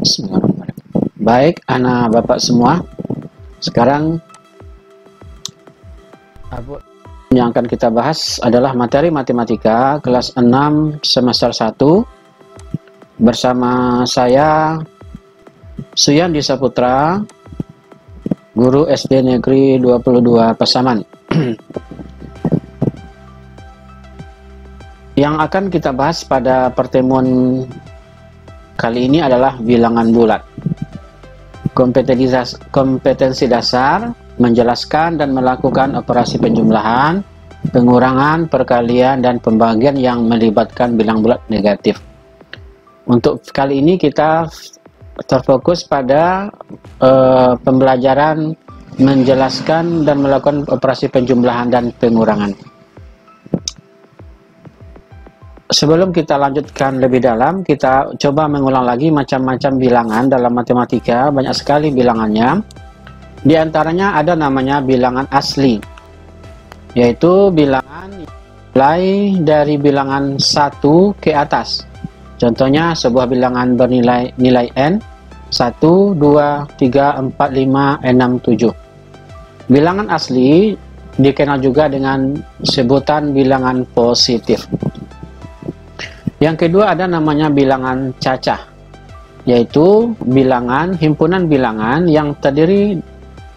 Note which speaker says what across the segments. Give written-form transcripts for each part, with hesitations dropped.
Speaker 1: Bismillahirrahmanirrahim. Baik, anak bapak semua, sekarang yang akan kita bahas adalah materi matematika kelas 6 semester 1 bersama saya Suyandi Saputra, guru SD Negeri 22 Pasaman. Yang akan kita bahas pada pertemuan kali ini adalah bilangan bulat. Kompetensi dasar menjelaskan dan melakukan operasi penjumlahan, pengurangan, perkalian, dan pembagian yang melibatkan bilang bulat negatif. Untuk kali ini kita terfokus pada pembelajaran menjelaskan dan melakukan operasi penjumlahan dan pengurangan. Sebelum kita lanjutkan lebih dalam, kita coba mengulang lagi macam-macam bilangan dalam matematika. Banyak sekali bilangannya. Di antaranya ada namanya bilangan asli, yaitu bilangan mulai dari bilangan 1 ke atas. Contohnya sebuah bilangan bernilai n 1, 2, 3, 4, 5, 6, 7. Bilangan asli dikenal juga dengan sebutan bilangan positif. Yang kedua ada namanya bilangan cacah, yaitu himpunan bilangan yang terdiri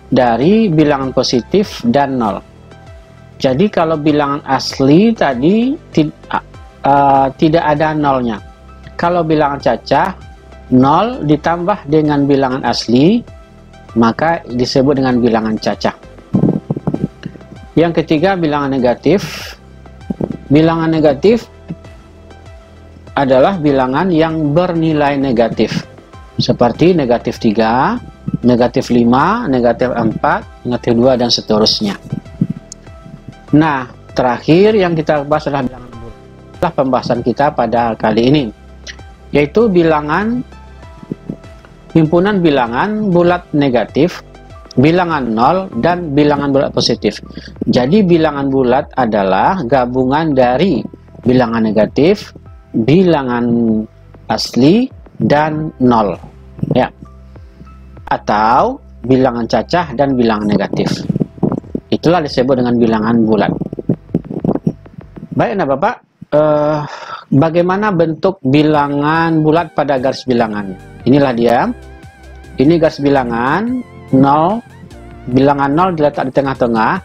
Speaker 1: dari bilangan positif dan nol. Jadi kalau bilangan asli tadi tidak ada nolnya. Kalau bilangan cacah, nol ditambah dengan bilangan asli, maka disebut dengan bilangan cacah. Yang ketiga bilangan negatif. Bilangan negatif adalah bilangan yang bernilai negatif, seperti negatif 3, negatif 5, negatif 4, negatif 2, dan seterusnya. Nah, terakhir yang kita bahas adalah bilangan bulat. Adalah pembahasan kita pada kali ini, yaitu himpunan bilangan bulat negatif, bilangan nol, dan bilangan bulat positif. Jadi bilangan bulat adalah gabungan dari bilangan negatif, bilangan asli, dan nol, ya, atau bilangan cacah dan bilangan negatif. Itulah disebut dengan bilangan bulat. Baik, nah Bapak, bagaimana bentuk bilangan bulat pada garis bilangan? Inilah dia. Ini garis bilangan 0. Bilangan 0 diletak di tengah-tengah.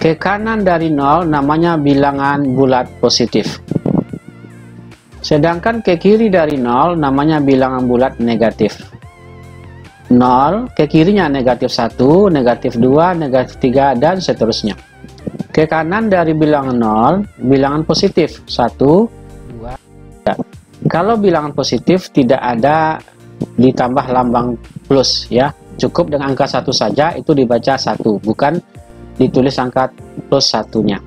Speaker 1: Ke kanan dari 0 namanya bilangan bulat positif. Sedangkan ke kiri dari 0 namanya bilangan bulat negatif. 0 ke kirinya negatif 1, negatif 2, negatif 3, dan seterusnya. Ke kanan dari bilangan 0, bilangan positif 1, 2, 3. Kalau bilangan positif tidak ada ditambah lambang plus, ya. Cukup dengan angka 1 saja, itu dibaca 1, bukan ditulis angka plus satunya.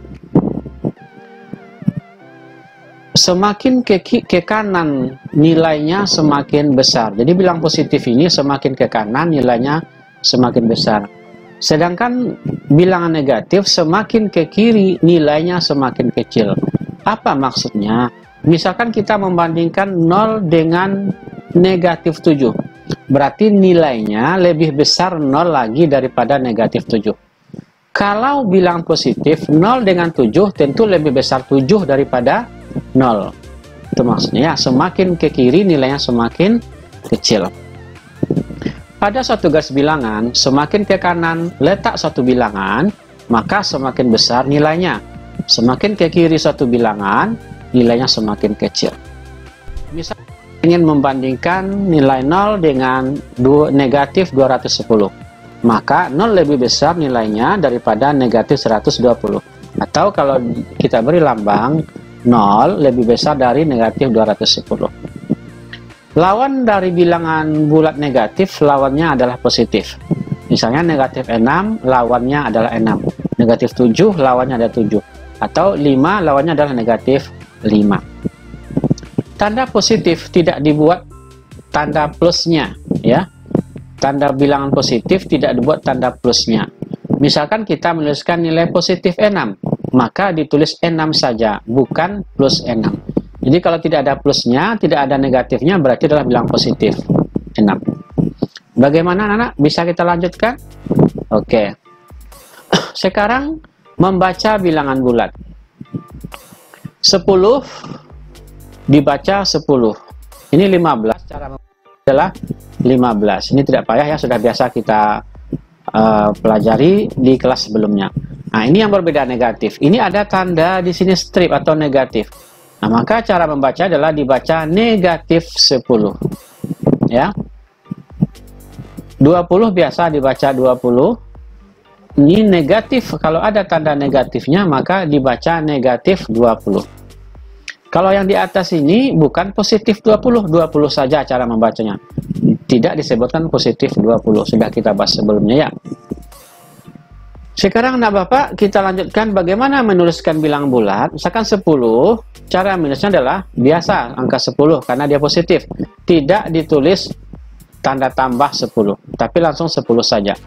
Speaker 1: Semakin ke kanan nilainya semakin besar. Jadi bilangan positif ini semakin ke kanan nilainya semakin besar. Sedangkan bilangan negatif semakin ke kiri nilainya semakin kecil. Apa maksudnya? Misalkan kita membandingkan 0 dengan negatif 7. Berarti nilainya lebih besar 0 lagi daripada negatif 7. Kalau bilangan positif 0 dengan 7 tentu lebih besar 7 daripada 0. Itu maksudnya, ya, semakin ke kiri nilainya semakin kecil. Pada suatu garis bilangan, semakin ke kanan letak satu bilangan, maka semakin besar nilainya. Semakin ke kiri satu bilangan, nilainya semakin kecil. Misal ingin membandingkan nilai 0 dengan negatif 210, maka 0 lebih besar nilainya daripada negatif 120. Atau kalau kita beri lambang 0 lebih besar dari negatif 210. Lawan dari bilangan bulat negatif, lawannya adalah positif. Misalnya negatif 6, lawannya adalah 6. Negatif 7, lawannya ada 7. Atau 5, lawannya adalah negatif 5. Tanda positif tidak dibuat tanda plusnya, ya. Tanda bilangan positif tidak dibuat tanda plusnya. Misalkan kita menuliskan nilai positif 6, maka ditulis 6 saja, bukan plus 6. Jadi kalau tidak ada plusnya, tidak ada negatifnya, berarti adalah bilangan positif. 6. Bagaimana anak-anak? Bisa kita lanjutkan? Oke. Sekarang membaca bilangan bulat. 10 dibaca 10. Ini 15, cara membaca adalah 15. Ini tidak payah ya, sudah biasa kita pelajari di kelas sebelumnya. Nah, ini yang berbeda negatif. Ini ada tanda di sini strip atau negatif. Nah, maka cara membaca adalah dibaca negatif 10. Ya. 20 biasa dibaca 20. Ini negatif, kalau ada tanda negatifnya maka dibaca negatif 20. Kalau yang di atas ini bukan positif 20, 20 saja cara membacanya. Tidak disebutkan positif 20, sudah kita bahas sebelumnya ya. Sekarang anak Bapak, kita lanjutkan bagaimana menuliskan bilangan bulat. Misalkan 10, cara menulisnya adalah biasa angka 10 karena dia positif. Tidak ditulis tanda tambah 10, tapi langsung 10 saja.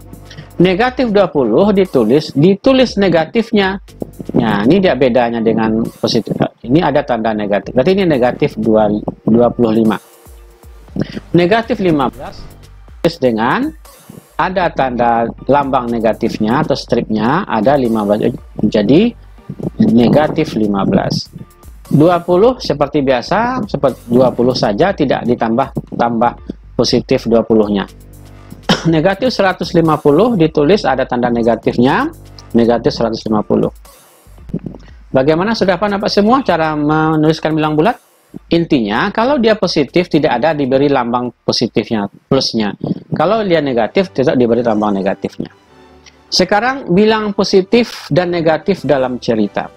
Speaker 1: Negatif 20 ditulis negatifnya. Nah, ini dia bedanya dengan positif. Ini ada tanda negatif. Berarti ini negatif 25. Negatif 15 tulis dengan ada tanda lambang negatifnya atau stripnya, ada 15. Jadi negatif 15. 20 seperti biasa, seperti 20 saja, tidak ditambah positif 20-nya. Negatif 150 ditulis ada tanda negatifnya, negatif 150. Bagaimana, sudah paham Bapak semua cara menuliskan bilangan bulat? Intinya kalau dia positif tidak ada diberi lambang positifnya, plusnya. Kalau dia negatif tidak diberi lambang negatifnya. Sekarang bilang positif dan negatif dalam cerita.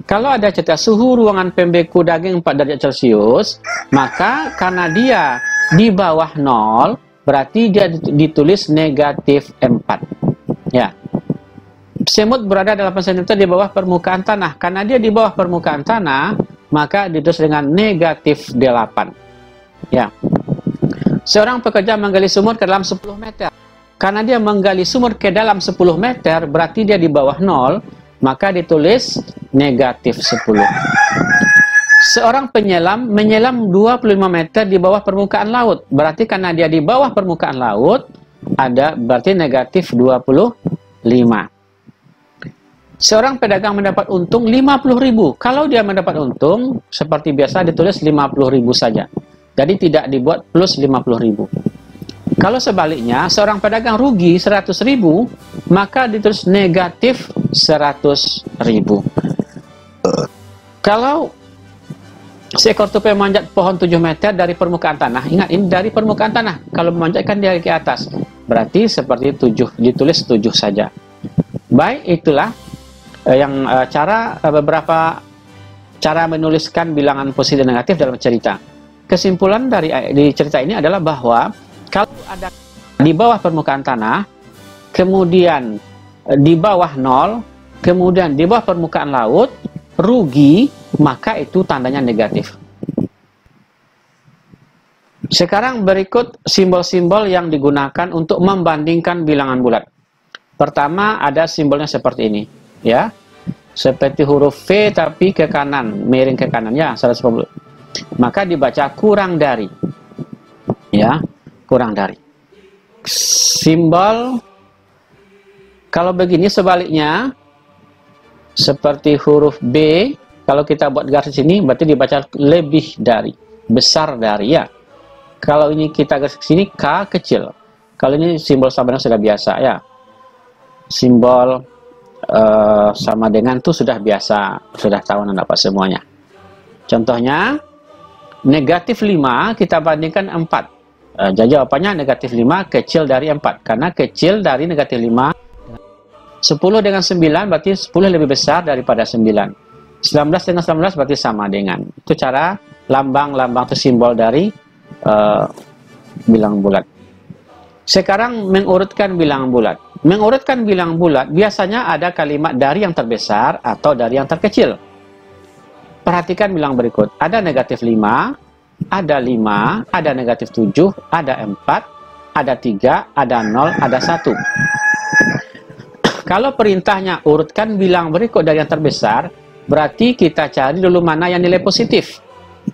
Speaker 1: Kalau ada cerita suhu ruangan pembeku daging 4 derajat Celcius, maka karena dia di bawah 0, berarti dia ditulis negatif 4. Ya. Semut berada 8 cm di bawah permukaan tanah. Karena dia di bawah permukaan tanah, maka ditulis dengan negatif 8. Ya. Seorang pekerja menggali sumur ke dalam 10 meter. Karena dia menggali sumur ke dalam 10 meter, berarti dia di bawah 0, maka ditulis negatif 10. Seorang penyelam menyelam 25 meter di bawah permukaan laut. Berarti karena dia di bawah permukaan laut, berarti negatif 25. Seorang pedagang mendapat untung 50.000. Kalau dia mendapat untung, seperti biasa ditulis 50.000 saja. Jadi tidak dibuat plus 50.000. Kalau sebaliknya, seorang pedagang rugi 100.000, maka ditulis negatif 100.000. Kalau seekor tupai memanjat pohon 7 meter dari permukaan tanah, ingat ini dari permukaan tanah, kalau memanjatkan dia ke atas, berarti seperti 7, ditulis 7 saja. Baik, itulah beberapa cara menuliskan bilangan positif dan negatif dalam cerita. Kesimpulan di cerita ini adalah bahwa kalau ada di bawah permukaan tanah, kemudian di bawah 0, kemudian di bawah permukaan laut, rugi, maka itu tandanya negatif. Sekarang berikut simbol-simbol yang digunakan untuk membandingkan bilangan bulat. Pertama ada simbolnya seperti ini, ya, seperti huruf V tapi ke kanan, miring ke kanan, ya, 110. Maka dibaca kurang dari, ya, kurang dari. Simbol kalau begini sebaliknya, seperti huruf B, kalau kita buat garis sini berarti dibaca lebih dari, besar dari, ya. Kalau ini kita garis sini K kecil. Kalau ini simbol sama dengan sudah biasa, ya. Simbol sama dengan itu sudah biasa, sudah tahu Anda Pak semuanya. Contohnya negatif 5 kita bandingkan 4. Jadi jawabannya negatif 5 kecil dari 4, karena kecil dari negatif 5. 10 dengan 9 berarti 10 lebih besar daripada 9. 19 dengan 19 berarti sama dengan. Itu cara lambang-lambang itu simbol dari bilangan bulat. Sekarang mengurutkan bilangan bulat. Mengurutkan bilangan bulat biasanya ada kalimat dari yang terbesar atau dari yang terkecil. Perhatikan bilangan berikut. Ada negatif 5, ada 5, ada negatif 7, ada 4, ada 3, ada 0, ada 1. Kalau perintahnya urutkan bilangan berikut dari yang terbesar, berarti kita cari dulu mana yang nilai positif.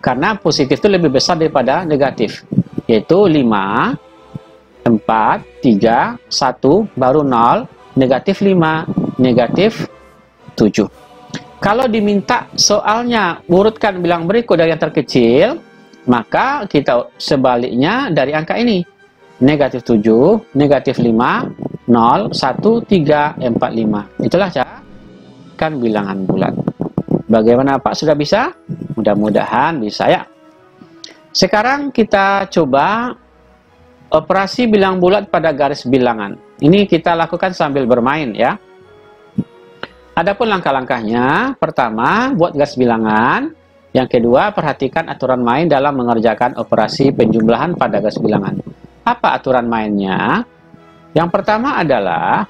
Speaker 1: Karena positif itu lebih besar daripada negatif. yaitu 5, 4, 3, 1, baru 0, negatif 5, negatif 7. Kalau diminta soalnya urutkan bilang berikut dari yang terkecil, maka kita sebaliknya dari angka ini. Negatif 7, negatif 5, 0, 1, 3, 4, 5. Itulah cara kan bilangan bulat. Bagaimana Pak? Sudah bisa? Mudah-mudahan bisa ya. Sekarang kita coba operasi bilang bulat pada garis bilangan. Ini kita lakukan sambil bermain ya. Adapun langkah-langkahnya, pertama buat garis bilangan, yang kedua perhatikan aturan main dalam mengerjakan operasi penjumlahan pada garis bilangan. Apa aturan mainnya? Yang pertama adalah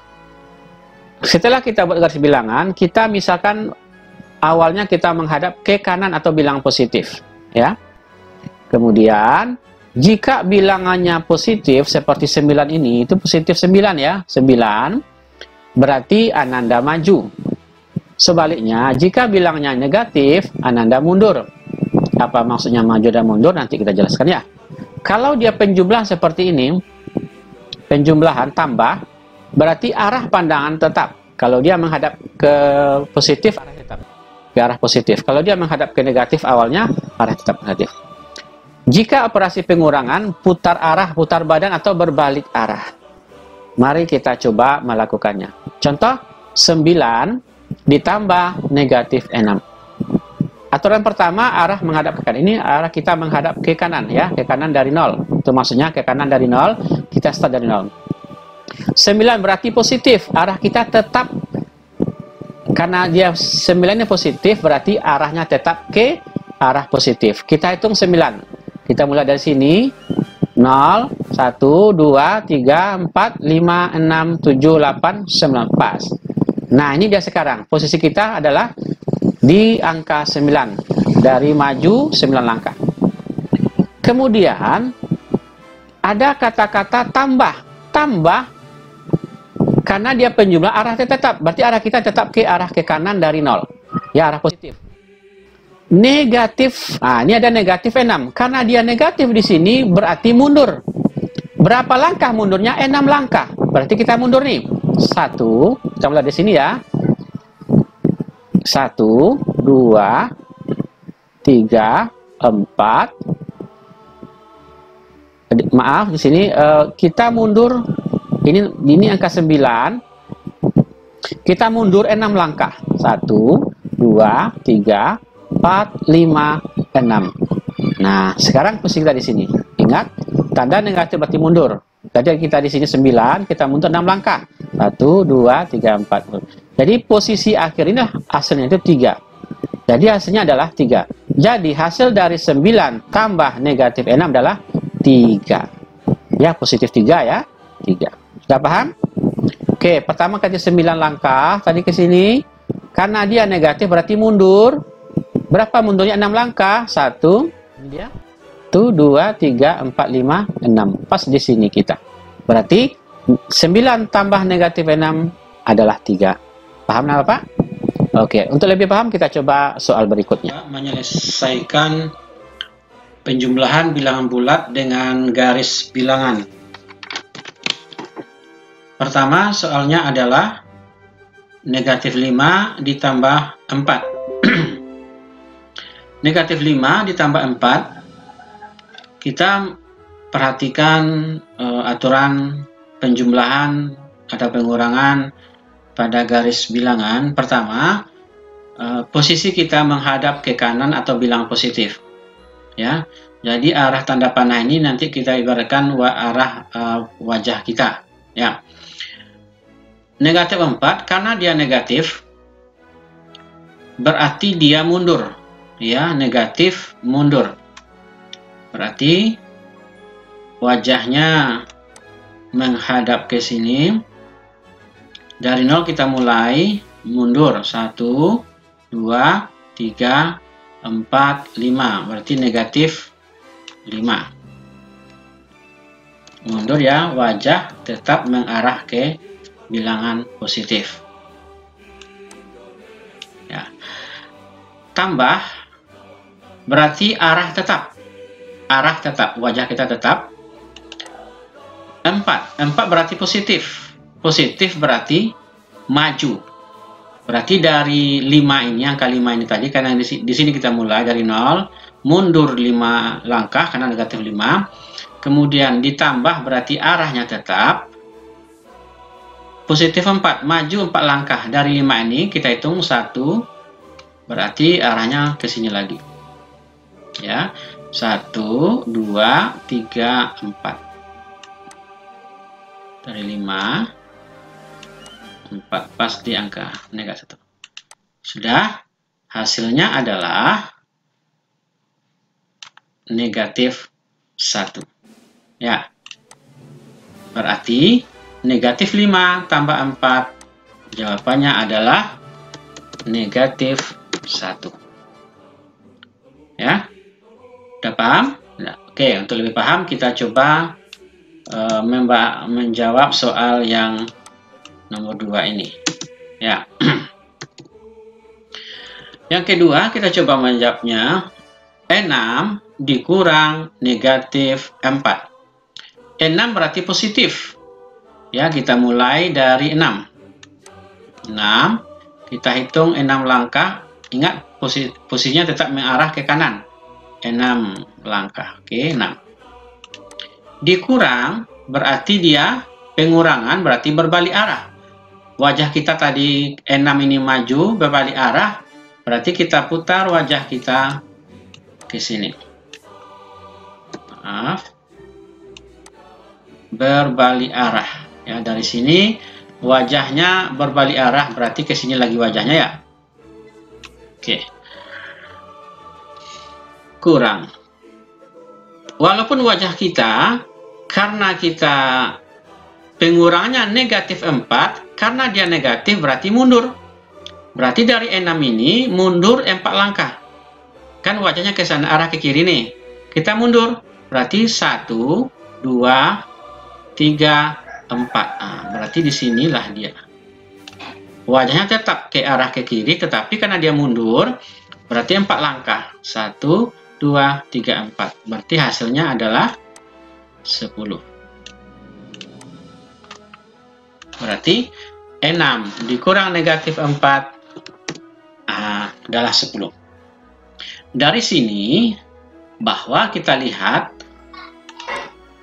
Speaker 1: setelah kita buat garis bilangan, kita misalkan awalnya kita menghadap ke kanan atau bilangan positif ya. Kemudian jika bilangannya positif seperti 9 ini, itu positif 9 ya, 9 berarti Ananda maju. Sebaliknya, jika bilangnya negatif, Ananda mundur. Apa maksudnya maju dan mundur? Nanti kita jelaskan ya. Kalau dia penjumlahan seperti ini, penjumlahan tambah, berarti arah pandangan tetap. Kalau dia menghadap ke positif, arah tetap. Ke arah positif. Kalau dia menghadap ke negatif, awalnya arah tetap negatif. Jika operasi pengurangan, putar arah, putar badan, atau berbalik arah. Mari kita coba melakukannya. Contoh, 9 ditambah negatif 6. Aturan pertama, arah menghadap ke kanan. Ini arah kita menghadap ke kanan ya, ke kanan dari 0. Itu maksudnya ke kanan dari 0, kita start dari 0. 9 berarti positif, arah kita tetap, karena dia 9-nya positif, berarti arahnya tetap ke arah positif. Kita hitung 9. Kita mulai dari sini. 0, 1, 2, 3, 4, 5, 6, 7, 8, 9. Pas. Nah, ini dia sekarang. Posisi kita adalah di angka 9. Dari maju 9 langkah. Kemudian, ada kata-kata tambah. Tambah, karena dia penjumlah arah tetap. Berarti arah kita tetap ke arah ke kanan dari 0. Ya, arah positif. Negatif. Nah, ini ada negatif 6. Karena dia negatif di sini, berarti mundur. Berapa langkah mundurnya? 6 langkah. Berarti kita mundur nih. 1, kita mulai di sini ya. 1, 2, 3, 4. Maaf, di sini kita mundur. Ini angka 9. Kita mundur 6 langkah. 1, 2, 3, 4, 5, 6. Nah, sekarang posisi kita di sini. Ingat, tanda negatif berarti mundur. Jadi kita di sini 9, kita mundur 6 langkah. 1, 2, 3, 4. Jadi posisi akhir ini hasilnya itu 3. Jadi hasilnya adalah 3. Jadi hasil dari 9 tambah negatif 6 adalah 3. Ya, positif 3 ya. 3. Sudah paham? Oke, pertama kali 9 langkah tadi ke sini. Karena dia negatif berarti mundur. Berapa mundurnya? 6 langkah. 1, ini dia. 1, 2, 3, 4, 5, 6. Pas di sini kita. Berarti 9 tambah negatif 6 adalah 3. Paham nggak Pak? Oke, untuk lebih paham kita coba soal berikutnya. Menyelesaikan penjumlahan bilangan bulat dengan garis bilangan. Pertama, soalnya adalah negatif 5 ditambah 4. Negatif 5 ditambah 4. Kita perhatikan aturan penjumlahan atau pengurangan pada garis bilangan. Pertama, posisi kita menghadap ke kanan atau bilangan positif. Ya, jadi arah tanda panah ini nanti kita ibaratkan arah wajah kita. Ya, negatif 4 karena dia negatif, berarti dia mundur. Ya, negatif mundur. Berarti wajahnya menghadap ke sini. Dari 0 kita mulai mundur. 1, 2, 3, 4, 5. Berarti negatif 5. Mundur ya, wajah tetap mengarah ke bilangan positif. Ya. Tambah berarti arah tetap. arah tetap, wajah kita tetap. 4 berarti positif. Positif berarti maju. Berarti dari 5 ini, angka 5 ini tadi, karena di sini kita mulai dari 0, mundur 5 langkah karena negatif 5. Kemudian ditambah berarti arahnya tetap. Positif 4, maju 4 langkah. Dari 5 ini kita hitung 1, berarti arahnya ke sini lagi. Ya, 1, 2, 3, 4. Dari 5, 4 pas di angka negatif 1. Sudah, hasilnya adalah negatif 1. Ya, berarti negatif 5 tambah 4, jawabannya adalah negatif 1. Ya, udah paham? Nah, oke, untuk lebih paham kita coba menjawab soal yang nomor 2 ini. Ya. Yang kedua kita coba menjawabnya. 6 dikurang negatif 4. 6 berarti positif. Ya, kita mulai dari 6. 6, kita hitung 6 langkah. Ingat posisinya tetap mengarah ke kanan. 6 langkah. Oke, 6. Dikurang berarti dia pengurangan, berarti berbalik arah. Wajah kita tadi 6 ini maju berbalik arah, berarti kita putar wajah kita ke sini. Maaf. Berbalik arah. Ya, dari sini wajahnya berbalik arah, berarti ke sini lagi wajahnya ya. Oke. Kurang. Walaupun wajah kita, karena kita pengurangannya negatif 4, karena dia negatif berarti mundur. Berarti dari 6 ini mundur 4 langkah. Kan wajahnya ke sana, arah ke kiri nih. Kita mundur. Berarti 1, 2, 3, 4. Nah, berarti disinilah dia. Wajahnya tetap ke arah ke kiri, tetapi karena dia mundur, berarti 4 langkah. 1, 2, 3, 4. Berarti hasilnya adalah 10. Berarti 6 dikurang negatif 4 adalah 10. Dari sini bahwa kita lihat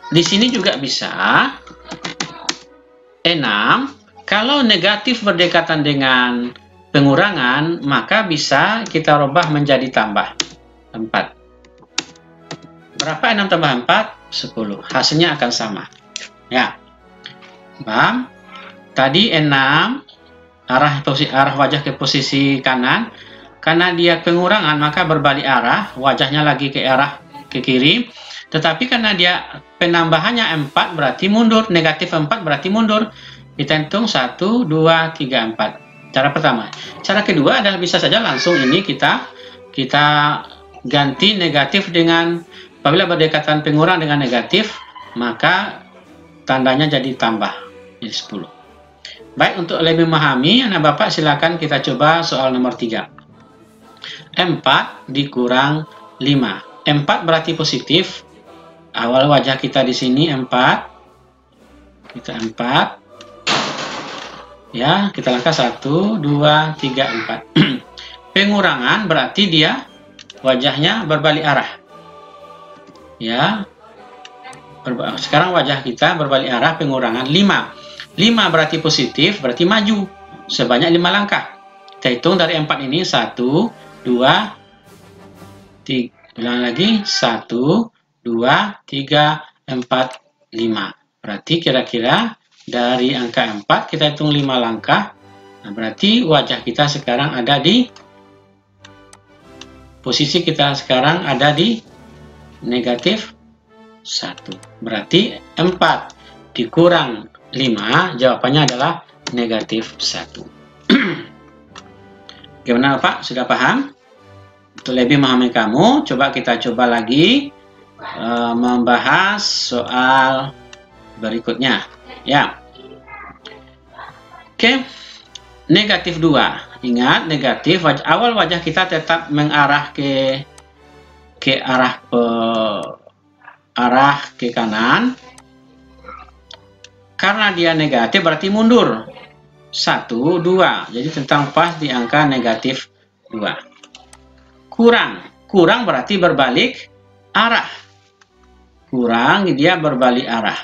Speaker 1: di sini juga bisa 6 kalau negatif berdekatan dengan pengurangan, maka bisa kita rubah menjadi tambah 4. Berapa 6 tambah 4? 10. Hasilnya akan sama. Ya. Paham? Tadi 6 arah wajah ke posisi kanan. Karena dia pengurangan maka berbalik arah, wajahnya lagi ke arah ke kiri. Tetapi karena dia penambahannya 4 berarti mundur, negatif 4 berarti mundur. Kita hitung 1, 2, 3, 4. Cara pertama. Cara kedua adalah bisa saja langsung ini kita ganti negatif dengan, apabila berdekatan pengurangan dengan negatif, maka tandanya jadi tambah, jadi 10. Baik, untuk lebih memahami, anak bapak silakan kita coba soal nomor 3. 4 dikurang 5. 4 berarti positif. Awal wajah kita di sini 4. Kita 4. Ya, kita langkah 1, 2, 3, 4. Pengurangan berarti dia wajahnya berbalik arah. Ya. Sekarang wajah kita berbalik arah, pengurangan 5. 5 berarti positif, berarti maju sebanyak 5 langkah. Kita hitung dari 4 ini 1, 2, 3, ulang lagi 1, 2, 3, 4, 5. Berarti kira-kira dari angka 4 kita hitung 5 langkah. Nah, berarti wajah kita sekarang ada di posisi kita sekarang ada di negatif 1. Berarti 4 dikurang 5, jawabannya adalah negatif 1. Gimana Pak? Sudah paham? Untuk lebih memahami kamu, coba kita lagi membahas soal berikutnya. Ya. Oke. Negatif 2. Ingat, negatif awal wajah kita tetap mengarah ke arah arah ke kanan. Karena dia negatif berarti mundur 1, 2. Jadi tentang pas di angka negatif 2. Kurang berarti berbalik arah. Kurang dia berbalik arah.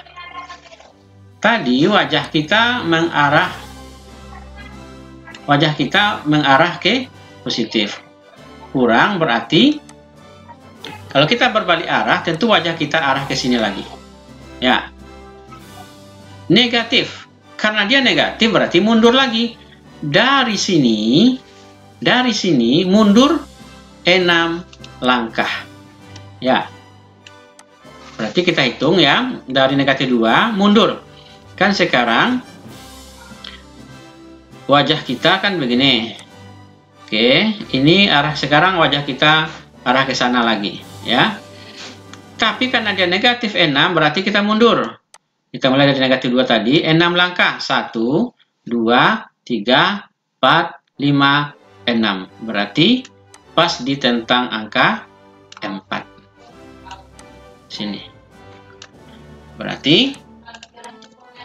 Speaker 1: Tadi wajah kita mengarah ke positif. Kurang berarti kalau kita berbalik arah, tentu wajah kita arah ke sini lagi. Ya. Negatif. Karena dia negatif berarti mundur lagi. Dari sini mundur 6 langkah. Ya. Berarti kita hitung ya, dari negatif 2 mundur. Kan sekarang wajah kita kan begini. Oke, ini arah sekarang wajah kita arah ke sana lagi, ya. Tapi karena dia negatif 6 berarti kita mundur. Kita mulai dari negatif 2 tadi, 6 langkah. 1, 2, 3, 4, 5, 6. Berarti pas di tentang angka 4. Sini. Berarti,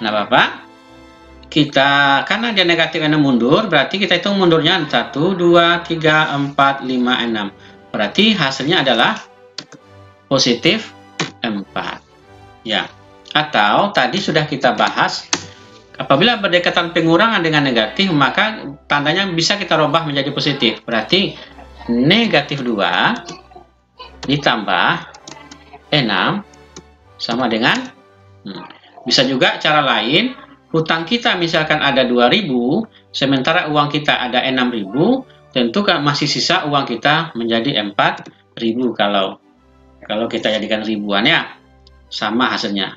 Speaker 1: nah Bapak, karena dia negatif 6 mundur, berarti kita hitung mundurnya 1, 2, 3, 4, 5, 6. Berarti hasilnya adalah positif 4. Ya. Atau tadi sudah kita bahas, apabila berdekatan pengurangan dengan negatif, maka tandanya bisa kita rubah menjadi positif. Berarti negatif 2 ditambah 6 sama dengan, bisa juga cara lain, hutang kita misalkan ada 2.000, sementara uang kita ada 6.000, tentu kan masih sisa uang kita menjadi 4.000 kalau kita jadikan ribuan, ya. Sama hasilnya.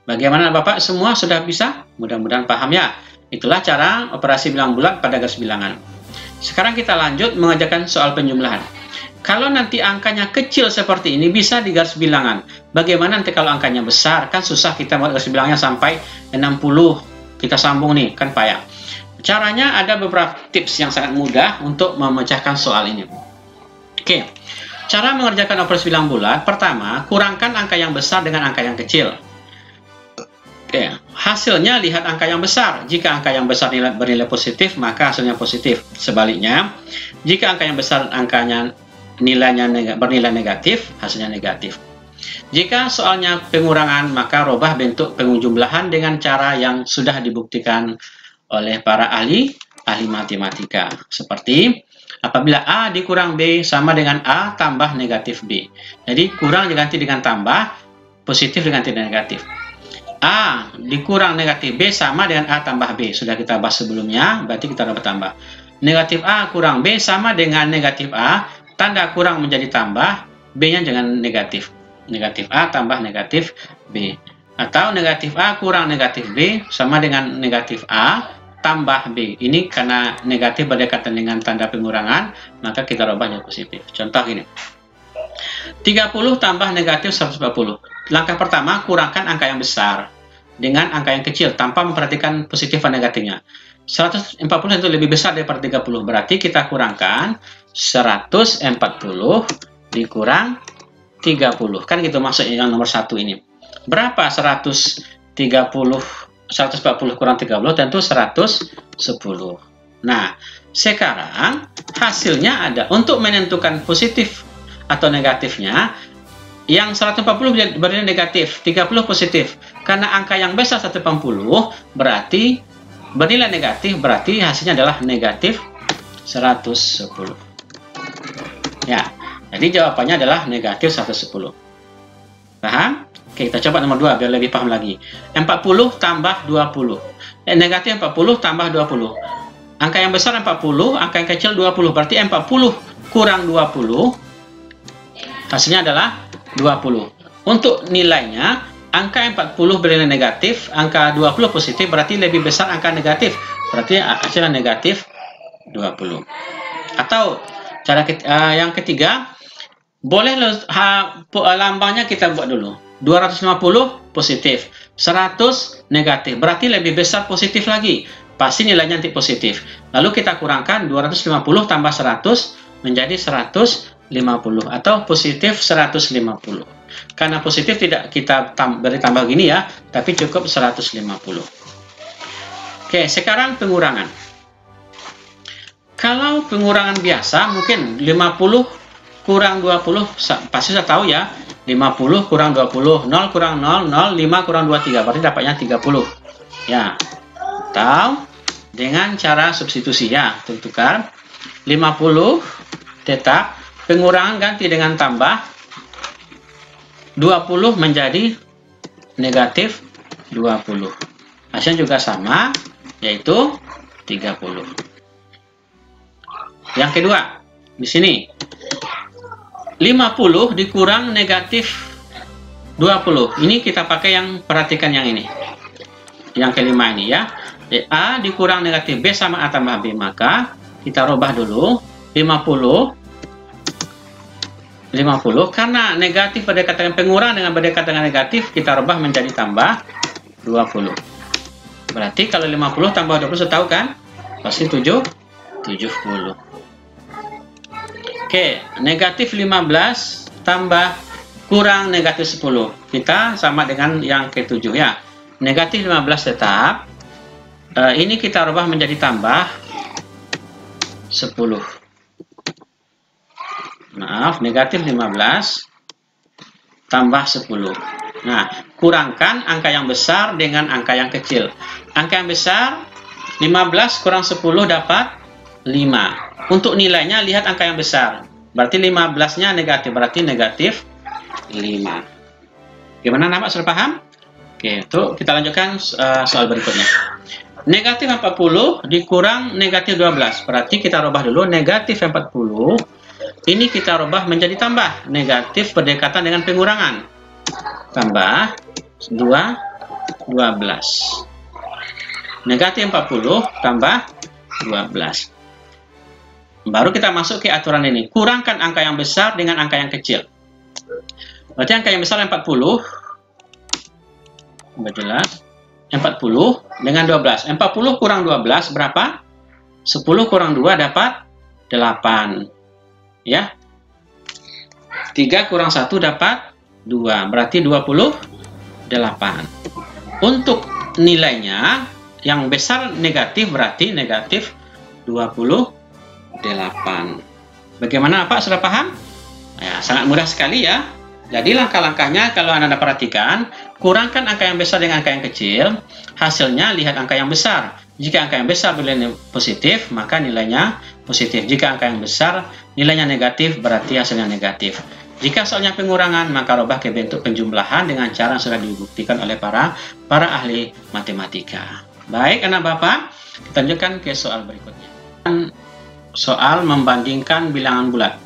Speaker 1: Bagaimana Bapak semua sudah bisa? Mudah-mudahan paham ya. Itulah cara operasi bilang bulat pada garis bilangan. Sekarang kita lanjut mengerjakan soal penjumlahan. Kalau nanti angkanya kecil seperti ini bisa di garis bilangan. Bagaimana nanti kalau angkanya besar? Kan susah kita buat garis bilangnya sampai 60. Kita sambung nih, kan payah. Caranya ada beberapa tips yang sangat mudah untuk memecahkan soal ini. Oke. Cara mengerjakan operasi bilang bulat, pertama, kurangkan angka yang besar dengan angka yang kecil. Oke, hasilnya lihat angka yang besar. Jika angka yang besar bernilai positif, maka hasilnya positif. Sebaliknya, jika angka yang besar nilainya bernilai negatif, hasilnya negatif. Jika soalnya pengurangan, maka rubah bentuk penjumlahan dengan cara yang sudah dibuktikan oleh para ahli matematika. Seperti apabila A dikurang B sama dengan A tambah negatif B. Jadi kurang diganti dengan tambah, positif diganti dengan negatif. A dikurang negatif B sama dengan A tambah B. Sudah kita bahas sebelumnya, berarti kita dapat tambah. Negatif A kurang B sama dengan negatif A, tanda kurang menjadi tambah, B-nya jangan negatif. Negatif A tambah negatif B. Atau negatif A kurang negatif B sama dengan negatif A tambah B. Ini karena negatif berdekatan dengan tanda pengurangan, maka kita rubah jadi positif. Contoh gini. 30 tambah negatif 140. Langkah pertama, kurangkan angka yang besar dengan angka yang kecil tanpa memperhatikan positif dan negatifnya. 140 itu lebih besar daripada 30. Berarti kita kurangkan 140 dikurang 30. Kan gitu maksudnya yang nomor 1 ini. Berapa 140 kurang 30? Tentu 110. Nah, sekarang hasilnya ada. Untuk menentukan positif atau negatifnya, yang 140 bernilai negatif, 30 positif. Karena angka yang besar 140 berarti bernilai negatif, berarti hasilnya adalah negatif 110. Ya, jadi jawabannya adalah negatif 110. Paham? Oke, kita coba nomor 2 biar lebih paham lagi. 40 tambah 20. Negatif 40 tambah 20. Angka yang besar 40, angka yang kecil 20. Berarti 40 kurang 20, hasilnya adalah 20. Untuk nilainya, angka 40 bernilai negatif, angka 20 positif, berarti lebih besar angka negatif. Berarti hasilnya negatif 20. Atau cara yang ketiga, boleh lambangnya kita buat dulu. 250 positif, 100 negatif. Berarti lebih besar positif lagi. Pasti nilainya nanti positif. Lalu kita kurangkan 250 tambah 100 menjadi 150 atau positif 150. Karena positif tidak kita beri tambah gini ya, tapi cukup 150. Oke, sekarang pengurangan. Kalau pengurangan biasa mungkin 50 kurang 20, pasti saya tahu ya, 50 kurang 20, 0 kurang 0, 0, 5 kurang 23, berarti dapatnya 30. Ya, atau dengan cara substitusi ya, tentukan 50 tetap, pengurangan ganti dengan tambah, 20 menjadi negatif 20. Hasilnya juga sama, yaitu 30. Yang kedua, di sini 50 dikurang negatif 20. Ini kita pakai yang, perhatikan yang ini. Yang kelima ini ya. A dikurang negatif B sama A tambah B. Maka kita rubah dulu. 50 karena negatif berdekatan dengan pengurangan dengan berdekatan dengan negatif, kita rubah menjadi tambah 20. Berarti kalau 50 tambah 20 tahu kan? Pasti 70. Oke, negatif 15 tambah kurang negatif 10. Kita sama dengan yang ke-7 ya. Negatif 15 tetap. Ini kita rubah menjadi tambah 10. Maaf, negatif 15 tambah 10. Nah, kurangkan angka yang besar dengan angka yang kecil. Angka yang besar 15 kurang 10 dapat 5. Untuk nilainya lihat angka yang besar. Berarti 15-nya negatif, berarti negatif 5. Gimana nampak, sudah paham? Oke, itu kita lanjutkan soal berikutnya. Negatif 40 dikurang negatif 12. Berarti kita rubah dulu negatif 40. Ini kita rubah menjadi tambah. Negatif berdekatan dengan pengurangan. Tambah 12. Negatif 40 tambah 12. Baru kita masuk ke aturan ini. Kurangkan angka yang besar dengan angka yang kecil. Berarti angka yang besar 40. Jelas. 40 dengan 12. 40 kurang 12 berapa? 10 kurang 2 dapat 8. Ya. 3 kurang 1 dapat 2. Berarti 28. Untuk nilainya yang besar negatif, berarti negatif 28. Bagaimana Pak, sudah paham? Ya, sangat mudah sekali ya. Jadi langkah-langkahnya kalau Anda perhatikan, kurangkan angka yang besar dengan angka yang kecil, hasilnya lihat angka yang besar. Jika angka yang besar nilainya positif, maka nilainya positif. Jika angka yang besar nilainya negatif, berarti hasilnya negatif. Jika soalnya pengurangan, maka rubah ke bentuk penjumlahan dengan cara yang sudah dibuktikan oleh para ahli matematika. Baik anak Bapak, kita lanjutkan ke soal berikutnya. Soal membandingkan bilangan bulat.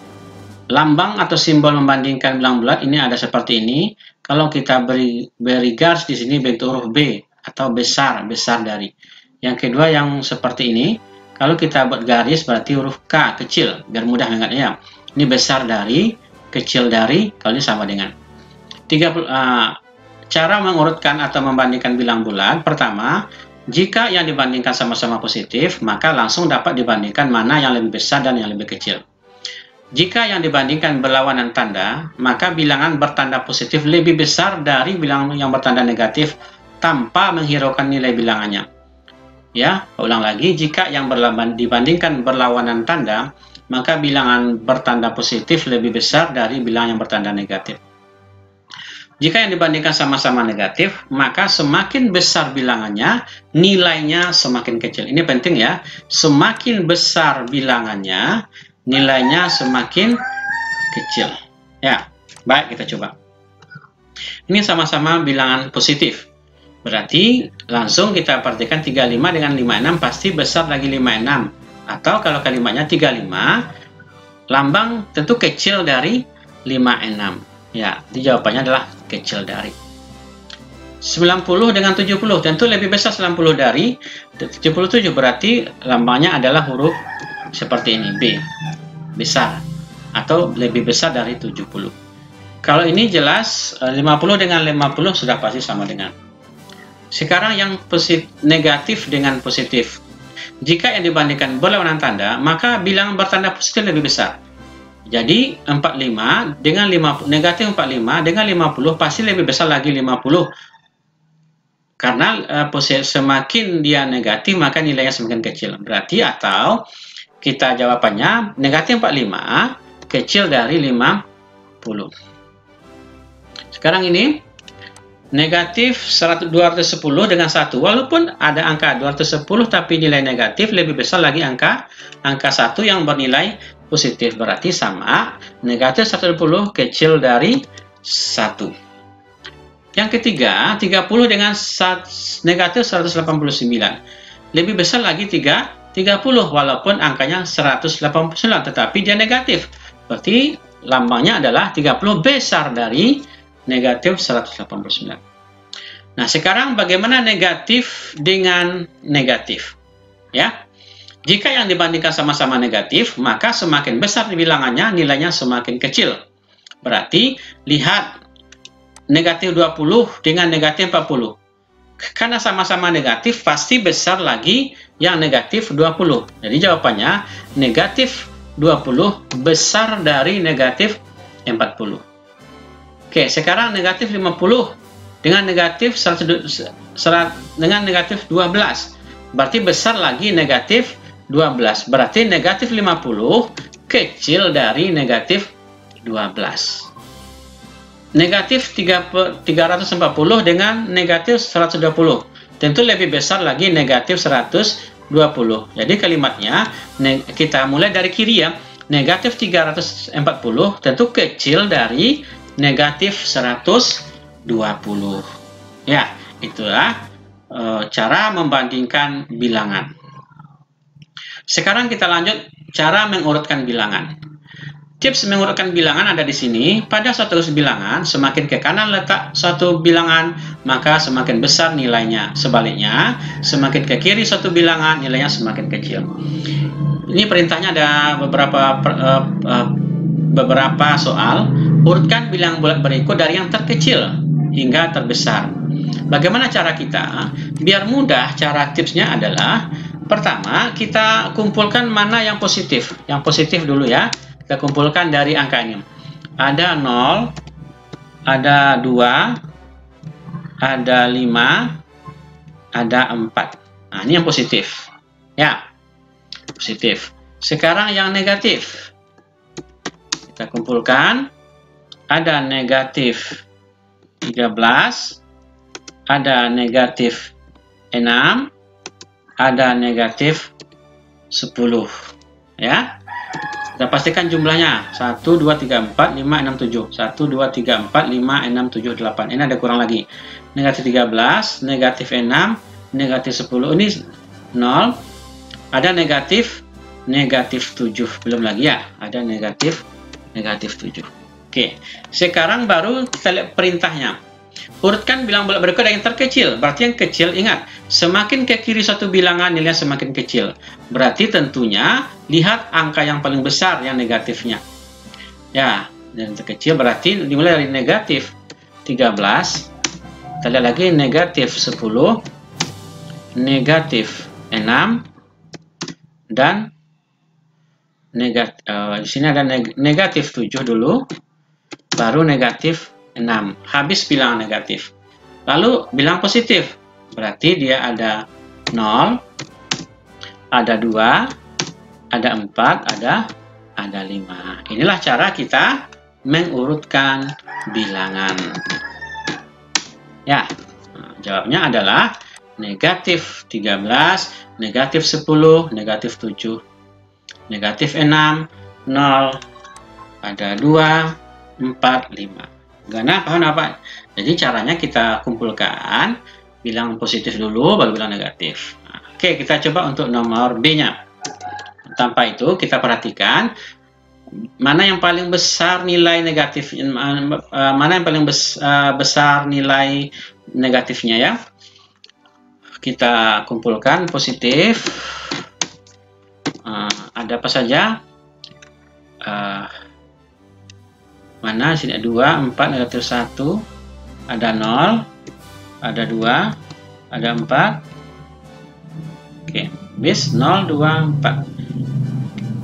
Speaker 1: Lambang atau simbol membandingkan bilangan bulat ini ada seperti ini. Kalau kita beri garis di sini bentuk huruf B atau besar dari. Yang kedua yang seperti ini. Kalau kita buat garis berarti huruf K kecil, biar mudah mengingatnya. Ini besar dari, kecil dari, kalau ini sama dengan 30. Cara mengurutkan atau membandingkan bilangan bulat. Pertama, jika yang dibandingkan sama-sama positif, maka langsung dapat dibandingkan mana yang lebih besar dan yang lebih kecil. Jika yang dibandingkan berlawanan tanda, maka bilangan bertanda positif lebih besar dari bilangan yang bertanda negatif tanpa menghiraukan nilai bilangannya. Ya, ulang lagi, jika yang dibandingkan berlawanan tanda, maka bilangan bertanda positif lebih besar dari bilangan yang bertanda negatif. Jika yang dibandingkan sama-sama negatif, maka semakin besar bilangannya, nilainya semakin kecil. Ini penting ya, semakin besar bilangannya, nilainya semakin kecil. Ya, baik, kita coba. Ini sama-sama bilangan positif. Berarti langsung kita perhatikan 35 dengan 56 pasti besar lagi 56. Atau kalau kalimatnya 35, lambang tentu kecil dari 56. Ya, jawabannya adalah kecil dari. 90 dengan 70 tentu lebih besar 90 dari 77, berarti lambangnya adalah huruf seperti ini, B. Besar atau lebih besar dari 70. Kalau ini jelas 50 dengan 50 sudah pasti sama dengan. Sekarang yang negatif dengan positif. Jika yang dibandingkan berlawanan tanda, maka bilangan bertanda positif lebih besar. Jadi 45 dengan 50, negatif 45 dengan 50 pasti lebih besar lagi 50. Karena semakin dia negatif maka nilainya semakin kecil. Berarti atau kita jawabannya negatif 45 kecil dari 50. Sekarang ini negatif 210 dengan 1. Walaupun ada angka 210 tapi nilai negatif, lebih besar lagi angka 1 yang bernilai positif. Berarti sama, negatif 110 kecil dari 1. Yang ketiga, 30 dengan negatif 189. Lebih besar lagi 30 walaupun angkanya 189 tetapi dia negatif. Berarti lambangnya adalah 30 besar dari negatif 189. Nah, sekarang bagaimana negatif dengan negatif? Ya. Jika yang dibandingkan sama-sama negatif, maka semakin besar bilangannya, nilainya semakin kecil. Berarti lihat negatif 20 dengan negatif 40. Karena sama-sama negatif, pasti besar lagi yang negatif 20. Jadi jawabannya negatif 20 besar dari negatif 40. Oke, sekarang negatif 50 dengan negatif 12. Berarti besar lagi negatif 12. Berarti negatif 50 kecil dari negatif 12. Negatif 340 dengan negatif 120. Tentu lebih besar lagi negatif 120. Jadi kalimatnya kita mulai dari kiri ya. Negatif 340 tentu kecil dari negatif 120. Ya, itulah cara membandingkan bilangan. Sekarang kita lanjut cara mengurutkan bilangan. Tips mengurutkan bilangan ada di sini. Pada suatu bilangan, semakin ke kanan letak suatu bilangan, maka semakin besar nilainya. Sebaliknya, semakin ke kiri suatu bilangan, nilainya semakin kecil. Ini perintahnya ada beberapa soal. Urutkan bilangan bulat berikut dari yang terkecil hingga terbesar. Bagaimana cara kita? Biar mudah, cara tipsnya adalah pertama, kita kumpulkan mana yang positif. Yang positif dulu ya. Kita kumpulkan dari angka ini. Ada 0, ada 2, ada 5, ada 4. Nah, ini yang positif. Ya, positif. Sekarang yang negatif. Kita kumpulkan. Ada negatif 13, ada negatif 6, ada negatif 10. Ya. Kita pastikan jumlahnya 1, 2, 3, 4, 5, 6, 7. 1, 2, 3, 4, 5, 6, 7, 8. Ini ada kurang lagi. Negatif 13, negatif 6, negatif 10. Ini 0. Ada negatif 7. Belum lagi ya. Ada negatif 7. Oke. Sekarang baru kita lihat perintahnya. Urutkan bilangan bulat berikut dari yang terkecil. Berarti yang kecil, ingat, semakin ke kiri suatu bilangan nilainya semakin kecil. Berarti tentunya lihat angka yang paling besar yang negatifnya. Ya, yang terkecil berarti dimulai dari negatif 13. Kita lihat lagi negatif 10, negatif 6, dan negatif. Di sini ada negatif 7 dulu, baru negatif 6. Habis bilangan negatif. Lalu bilang positif. Berarti dia ada 0, ada 2, ada 4, ada 5. Inilah cara kita mengurutkan bilangan. Ya, jawabnya adalah negatif 13, negatif 10, negatif 7, negatif 6, 0, ada 2, 4, 5. Karena paham apa? Jadi caranya kita kumpulkan bilang positif dulu, baru bilang negatif. Nah, oke, kita coba untuk nomor B-nya. Tanpa itu kita perhatikan mana yang paling besar nilai negatif, mana yang paling besar nilai negatifnya ya. Kita kumpulkan positif. Ada apa saja? Mana sini 2, 4, negatif 1, ada 0, ada 2, ada 4. Oke, bis 0, 2, 4.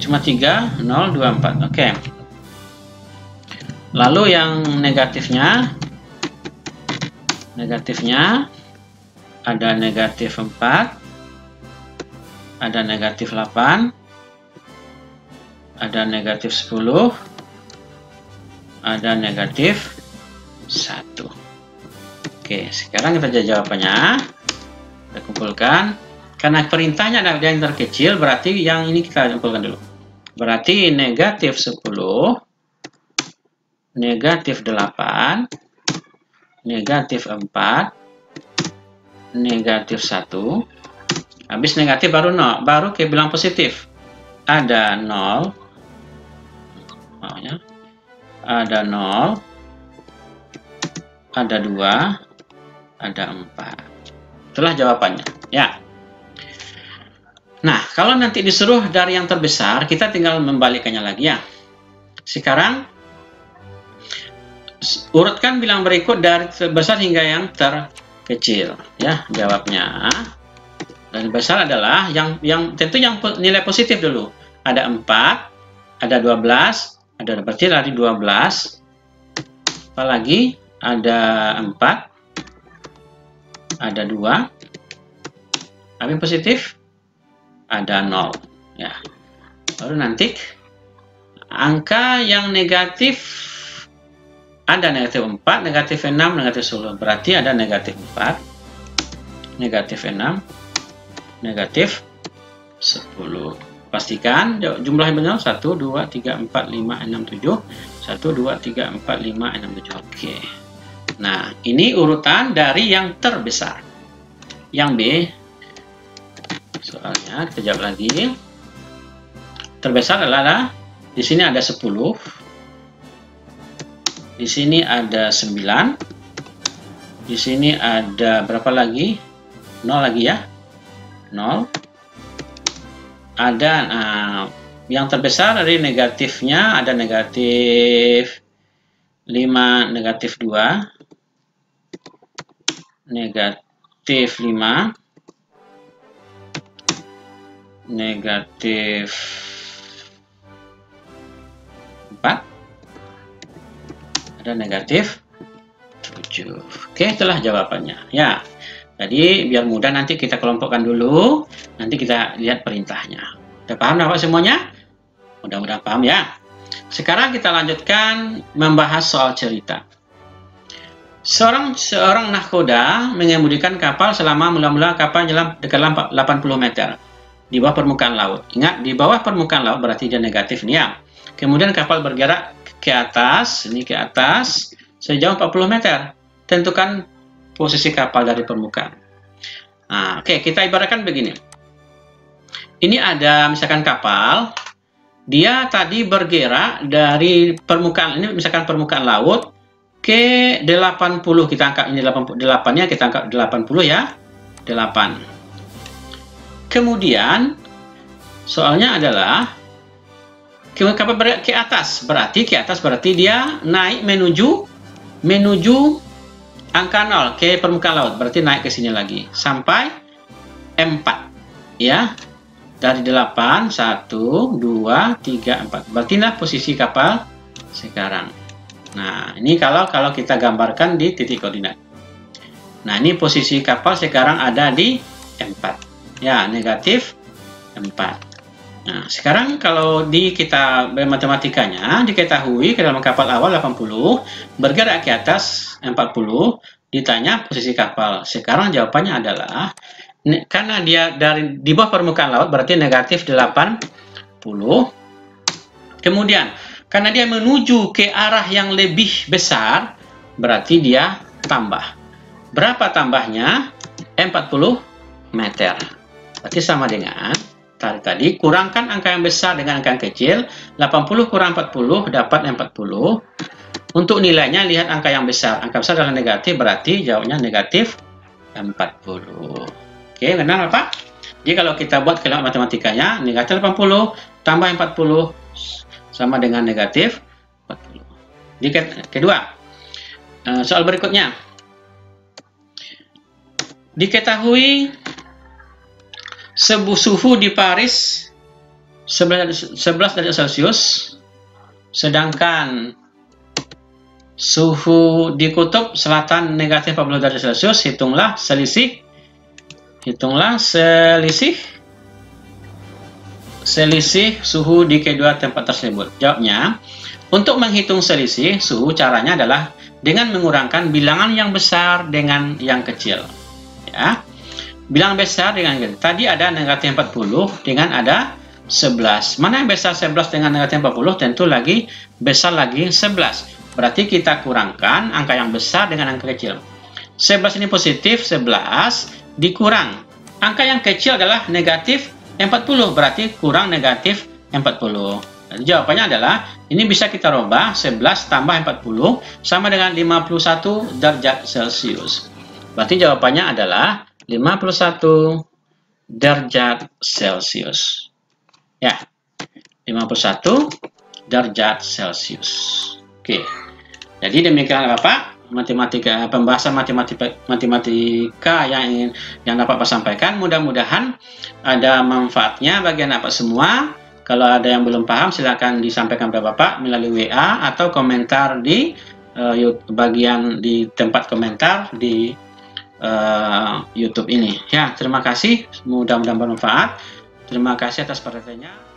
Speaker 1: Cuma 3, 0, 2, 4. Oke. Lalu yang negatifnya ada negatif 4, ada negatif 8, ada negatif 10, ada negatif 1. Oke, sekarang kita cari jawabannya. Kita kumpulkan. Karena perintahnya ada yang terkecil, berarti yang ini kita kumpulkan dulu. Berarti negatif 10, negatif 8, negatif 4, negatif 1. Habis negatif baru 0, baru ke bilang positif. Ada 0, ada 0, ada 2, ada 4. Itulah jawabannya. Ya. Nah, kalau nanti disuruh dari yang terbesar, kita tinggal membalikannya lagi ya. Sekarang urutkan bilang berikut dari terbesar hingga yang terkecil. Ya, jawabnya. Dan besar adalah yang tentu yang nilai positif dulu. Ada 4, ada 12, ada berarti dari 12. Apalagi ada 4, ada 2. Apa yang positif? Ada 0. Ya. Baru nanti angka yang negatif ada negatif 4, negatif 6, negatif 10. Berarti ada negatif 4, negatif 6, negatif 10. Pastikan jumlah yang benar 1, 2, 3, 4, 5, 6, 7. 1, 2, 3, 4, 5, 6, 7. Oke. Nah, ini urutan dari yang terbesar. Yang B, soalnya kita jawab lagi. Terbesar adalah di sini ada 10, di sini ada 9, di sini ada berapa lagi? 0 lagi ya, 0. Ada yang terbesar dari negatifnya ada negatif 5, negatif 2, negatif 5, negatif 4, ada negatif 7. Oke, itulah jawabannya. Ya, jadi biar mudah nanti kita kelompokkan dulu, nanti kita lihat perintahnya. Udah paham Bapak semuanya? Mudah-mudahan paham ya. Sekarang kita lanjutkan membahas soal cerita. Seorang nahkoda mengemudikan kapal selama mula-mula kapal dalam dekat 80 meter di bawah permukaan laut. Ingat, di bawah permukaan laut berarti dia negatif nih ya. Kemudian kapal bergerak ke atas, ini ke atas sejauh 40 meter. Tentukan posisi kapal dari permukaan. Nah, oke, kita ibaratkan begini. Ini ada misalkan kapal, dia tadi bergerak dari permukaan ini misalkan permukaan laut ke 80, kita angkat ini 88-nya, kita angkat 80 ya, 8. Kemudian soalnya adalah kapal bergerak ke atas, berarti dia naik menuju angka 0 ke permukaan laut, berarti naik ke sini lagi sampai 4 ya. Dari 8, 1, 2, 3, 4. Berarti nah posisi kapal sekarang. Nah, ini kalau kita gambarkan di titik koordinat. Nah, ini posisi kapal sekarang ada di 4. Ya, negatif 4. Nah, sekarang kalau kita matematikanya diketahui ke dalam kapal awal 80, bergerak ke atas 40, ditanya posisi kapal. Sekarang jawabannya adalah karena dia di bawah permukaan laut berarti negatif 80. Kemudian karena dia menuju ke arah yang lebih besar berarti dia tambah. Berapa tambahnya? 40 meter. Berarti sama dengan tadi kurangkan angka yang besar dengan angka yang kecil. 80 kurang 40 dapat 40. Untuk nilainya lihat angka yang besar. Angka besar adalah negatif, berarti jawabnya negatif 40. Oke, benar Bapak? Jadi kalau kita buat kelompok matematikanya, negatif 80 tambah 40 sama dengan negatif 40. Jadi kedua, soal berikutnya. Diketahui suhu di Paris 11 derajat Celcius, sedangkan Suhu di kutub selatan negatif 40 derajat Celcius, hitunglah selisih suhu di kedua tempat tersebut. Jawabnya, untuk menghitung selisih suhu caranya adalah dengan mengurangkan bilangan yang besar dengan yang kecil. Ya. Bilangan besar dengan yang kecil. Tadi ada negatif 40 dengan ada 11. Mana yang besar 11 dengan negatif 40? Tentu lagi besar lagi 11. Berarti kita kurangkan angka yang besar dengan angka kecil. 11 ini positif, 11 dikurang. Angka yang kecil adalah negatif 40, berarti kurang negatif 40. Jadi jawabannya adalah, ini bisa kita rubah, 11 tambah 40 sama dengan 51 derajat Celcius. Berarti jawabannya adalah 51 derajat Celcius. Ya, 51 derajat Celcius. Oke. Jadi demikian Bapak, pembahasan matematika yang dapat Bapak sampaikan. Mudah-mudahan ada manfaatnya bagi anak Bapak semua. Kalau ada yang belum paham, silakan disampaikan kepada Bapak melalui WA atau komentar di bagian di tempat komentar di YouTube ini. Ya, terima kasih. Mudah-mudahan bermanfaat. Terima kasih atas perhatiannya.